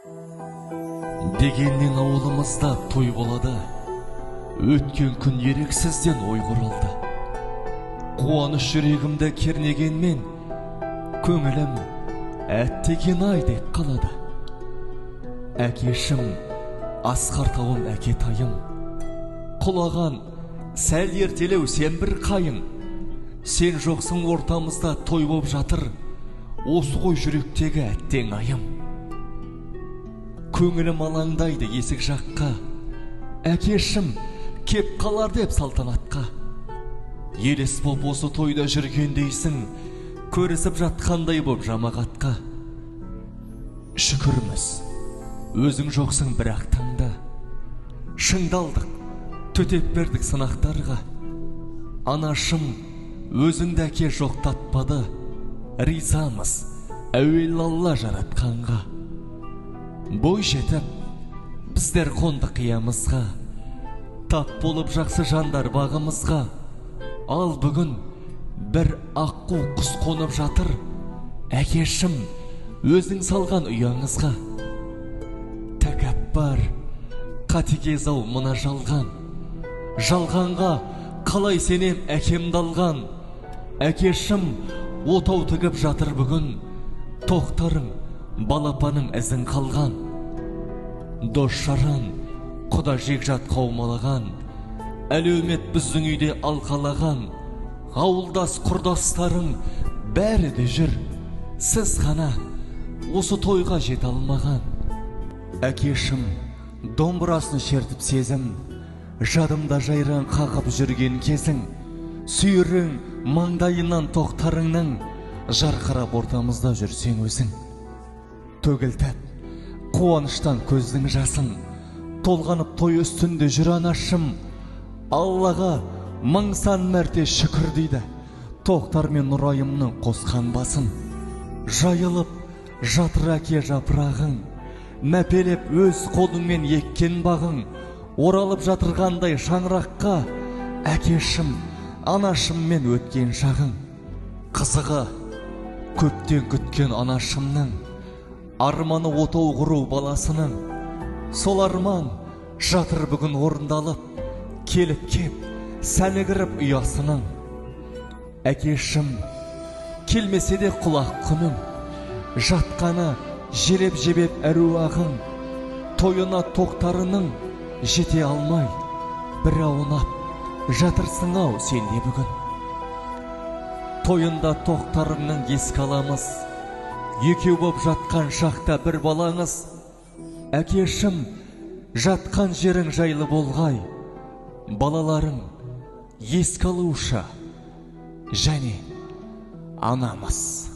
Дегеннен ауылымызда той болады. Өткен күн ерексізден ой құралды. Қуаныш жүрегімді кернегенмен, көңілім әттеген ай деп қалады. Әкешім, асқар тауым әкетайым, құлаған сәл ертелеу сен бір қайым. Сен жоқсың ортамызда той боп жатыр, осы ғой жүректегі әттең айым. Көңілім алаңдайды есік жаққа, әкешім кеп қалар деп салтанатқа. Елес боп осы тойда жүргендейсің, көрісіп жатқандай боп жамағатқа. Шүкірміз, өзің жоқсың бірақ таңда, шыңдалдық, төтеп бердік сынақтарға. Анашым, өзіңді әке жоқтатпады, ризамыз әуел Алла жаратқанға. Бой жетіп, біздер қонды қиямызға, тап болып жақсы жандар бағымызға. Ал бүгін бір аққу құс қонып жатыр, әкешім, өзің салған ұяңызға. Тәкаппар, қатыгез ау мына жалған, жалғанға қалай сенем әкемді алған. Әкешім, отау тігіп жатыр бүгін, тоқтарың, балапаның ізін қалған. Дос жаран, құда жекжат қаумалаған, әлеумет біздің үйде алқалаған. Ауылдас құрдастарың бәрі де жүр, сіз ғана осы тойға жете алмаған. Әкешім, домбырасын шертіп сезім, жадымда жайран қағып жүрген кезің. Сүйірің маңдайынан тоқтарыңның, жарқырап ортамызда жүрсең өзің. Төгілтіп, қуаныштан көздің жасын, толғанып той үстінде жүр анашым. Аллаға мың сан мәрте шүкір дейді, тоқтар мен нұрайымның қосқан басын. Жайылып жатыр әке жапырағың, мәпелеп өз қолыңмен еккен бағың. Оралып жатырғандай шаңыраққа, әкешім, анашыммен өткен шағың. Қызығы, көптен күткен анашымның, арманы отау құру баласының. Сол арман жатыр бүгін орындалып, келіп кеп сәні кіріп ұясының. Әкешім, келмесе де құлақ күнің, жатқаны желеп жебеп әруағың. Тойына тоқтарының жете алмай, бір аунап жатырсың ау сен де бүгін. Тойында тоқтарыңның еске аламыз, екеу боп жатқан шақта бір балаңыз. Әкешім, жатқан жерің жайлы болғай, балаларың еске алушы және анамыз.